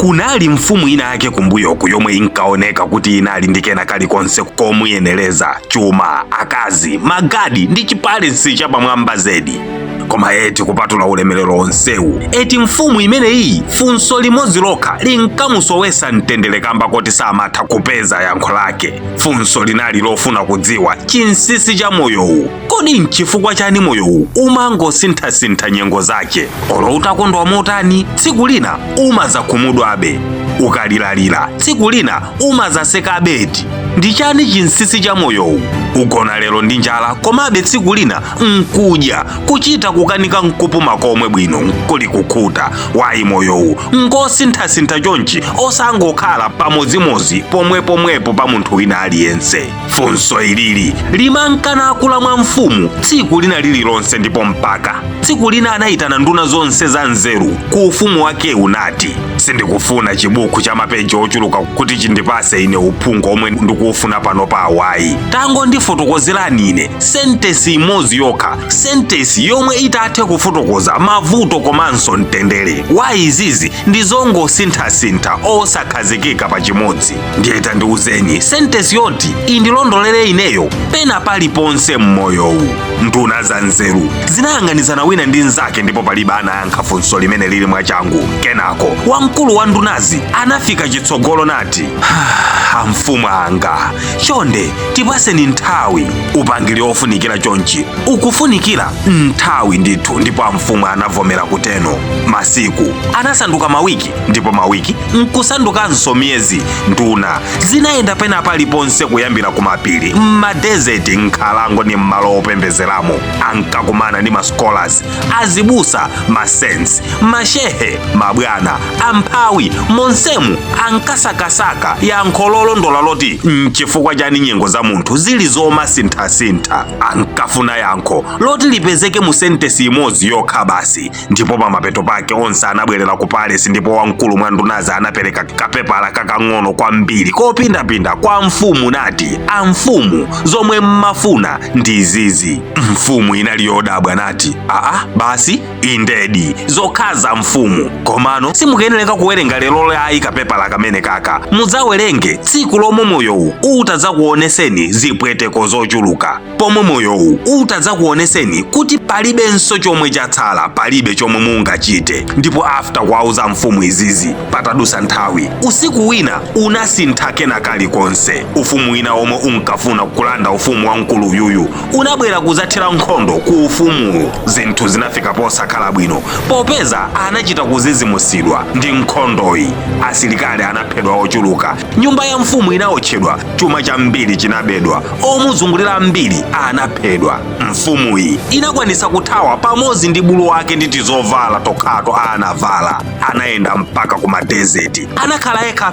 kunali mfumu ina yake kumbuyoku yomwe inkaoneka kuti inali ndi kena kalikonse komuyeneleza: chuma, akazi, magadi ndi chipalensi chapamwamba zedi. Koma eti kupatula ulemerero onsewu, eti mfumu imeneyi funso limodzi lokha linkamusowesa mtendere kamba koti samatha kupeza yankho lake. Funso linali lofuna kudziwa chinsisi cha moyowu. Kodi nchifukwa chani moyowu umangosinthasintha nyengo zake? Olo utakondwa motani, tsiku lina umazakhumudwabe. Ukalilalira, tsiku lina umazaseka abeti. Ndi chani chinsisi cha moyowu? Ugona lero ndi njala, komabe tsiku lina nkudya, kuchita kukanika nkupuma komwe bwino nkuli kukhuta. Wayi moyowu ngosinthasintha chonchi osangokhala pamodzimodzi pomwepo pa munthu wina aliyense. Funso ilili limankanakula mwa mfumu tsiku lina lililonse, ndipo mpaka tsiku lina anayitana nduna zonse za nzeru ku ufumu wake unati: sindikufuna chibuku cha mapeji ochuluka kuti chindipase ine uphungu omwe ndikuufuna pano pa awayi. Tango ndifotokozerani ine sentesi imodzi yokha, sentesi yomwe itathe kufotokoza mavuto komanso mtendere. Wayi izizi ndizongosinthasintha osakhazikika pa chimodzi. Ndiye tandiuzeni sentesi yoti indilondolere ineyo pena paliponse mmoyowu. Nduna za nzeru zinayang'anizana wina ndi nzake, ndipo palibe anayankha funso limene lili mwachangu. Kenako wamkulu wa ndunazi anafika chitsogolo nati: amfumu anga, chonde tipaseni nthawi. Upangiri ofunikira chonchi ukufunikira nthawi ndithu. Ndipo amfumu anavomera kuteno. Masiku anasanduka mawiki, ndipo mawiki nkusandukanso miyezi. Nduna zinayenda pena paliponse kuyambira kumapiri, m'madezeti, nkhalango ndi m'malo opembezeramo. Ankakumana ndi mascholars, azibusa, masensi, mashehe, mabwana, amphawi. Monsemu ankasakasaka yankho lolondola loti nchifukwa chani nyengo za munthu zili zomasinthasintha. Ankafuna yankho loti lipezeke mu sentesi imodzi yokha basi. Ndipo pamapeto pake onse anabwerera ku palesi, ndipo wamkulu mwa ndunazi anapereka kapepala kakang'ono kwambiri kopindapinda kwa mfumu nati: amfumu, zomwe mmafuna ndi izizi. Mfumu inali yodabwa nati: basi indedi zokhaza mfumu, komano simukuyenereka kuwerenga lero ayi kapepala kamene kaka. Mudzawerenge tsiku lomwe moyowu utadzakuoneseni zipweteko zochuluka, pomwe moyowu utadzakuoneseni kuti palibenso chomwe chatsala, palibe chomwe mungachite. Ndipo after kuauza mfumu izizi, patadusa nthawi, usiku wina unasintha kena kalikonse. Ufumu wina omwe unkafuna kulanda ufumu wa mkulu yuyu unabwera kuzathira nkhondo ku ufumuwu. Zinthu zinafika posakhala bwino, popeza anachita kuzizimusidwa ndi nkhondoyi. Asilikali anaphedwa ochuluka, nyumba ya mfumu inaotchedwa, chuma chambiri chinabedwa, omuzungulira mbiri anaphedwa. Mfumuyi inakwanisa kuthawa pamodzi ndi bulu wake ndi tizovala tokhato anavala. Anayenda mpaka ku madezeti, anakhala yekha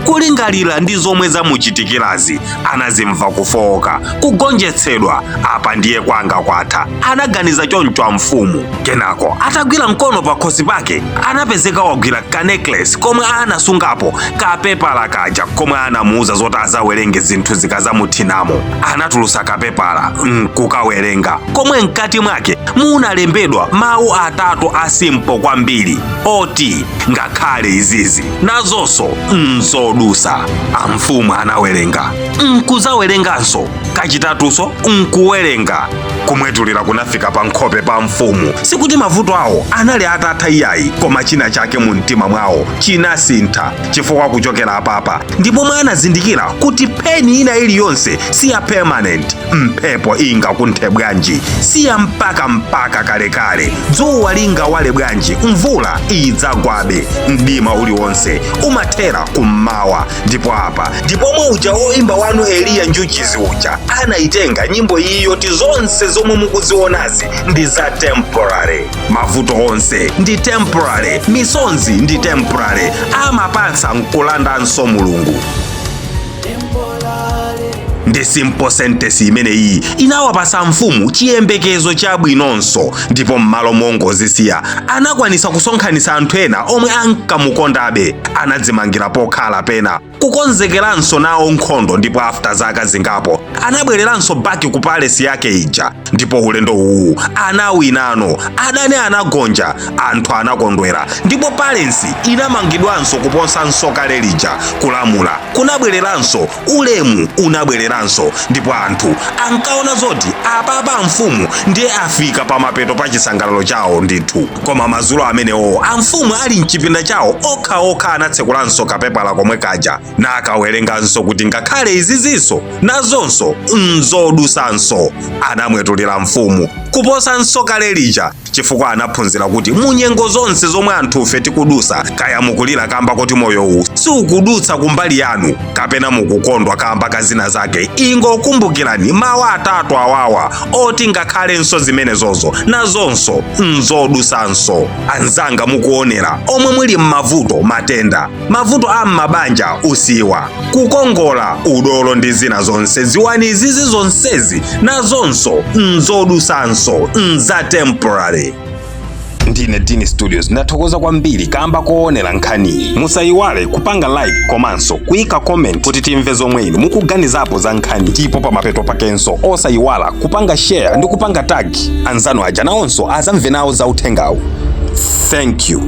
kulingalira ndi zomwe zamuchitikirazi. Anazimva kufoka, kugonjetsedwa. Apa ndiye kwanga kwatha, anaganiza choncho mfumu. Kenako atagwira mkono pa khosi pake, anapezeka wagwira ka necklace komwe anasungapo kapepala kaja komwe anamuuza zoti azawerenge zinthu zikazamuthinamo. Anatulusa kapepala nkukawerenga, komwe mkati mwake munalembedwa mawu atatu asimpo kwambiri oti: ngakhale izizi nazonso nzodusa. Amfumu anawerenga, nkuzawerenganso, kachitatuso nkuwerenga. Kumwetulira kunafika pa nkhope pa mfumu. Sikuti mavuto awo anali atatha iyayi, koma china chake mu mtima mwawo chinasintha chifukwa kuchokera apapa ndipo mwanazindikira kuti peni ina iliyonse si ya permanent. Mphepo ingakunthe bwanji si ya mpaka kalekale. Dzuwa lingawale bwanji mvula idzagwabe. Mdima uliwonse umathera kummawa. Ndipo apa ndipo uja woimba wanu Eliya Njuchizi uja anayitenga nyimbo iyi yoti zonse zomwe mukuzionazi ndi za temporary. Mavuto onse ndi temporary, misonzi ndi temporary. Amapatsa nkulandanso Mulungu. Ndi simple sentence imene iyi inawapasa mfumu chiyembekezo chabwinonso. Ndipo m'malo mongozisiya anakwanisa kusonkhanisa anthu ena omwe ankamukondabe. Anadzimangira pokhala pena kukonzekeranso nawo nkhondo, ndipo after zaka zingapo anabwereranso baki ku palace yake ija, ndipo ulendo uwu anawinano, adani anagonja, anthu anakondwera, ndipo palace inamangidwanso kuponsanso kale lija, kulamula kunabwereranso, ulemu unabwereranso, ndipo anthu ankaona zoti apapa mfumu ndiye afika pamapeto pa chisangalalo chawo ndithu. Koma madzulo amenewo amfumu ali mchipinda chawo okhaokha anatsekulanso kapepala komwe kaja, nakawerenganso kuti ngakhale izizinso nazonso nzodusanso. Anamwetulira mfumu kuposanso kale lija, chifukwa anaphunzira kuti munyengo zonse zomwe anthufe tikudusa, kaya mukulira kamba kuti moyo uwu siukudutsa kumbali yanu, kapena mukukondwa kamba kazina zake, ingokumbukirani mawu atatu awawa oti ngakhalenso zimenezozo nazonso nzodusanso. Anzanga mukuonera omwe muli m'mavuto, matenda, mavuto a m'mabanja, usiwa, kukongola, udolo ndi zina zonse, ziwani izizi zonsezi nazonso nzodusanso, nza temporary. Ndine Dini Studios, ndathokoza kwambiri kamba koonera nkhani. Musayiwale kupanga like komanso kuyika comment kuti timve zomwe inu mukuganizapo za nkhani, ndipo pamapeto pakenso osayiwala kupanga share ndi kupanga tag anzanu aja nawonso azamve nawo za uthengawu. Thank you.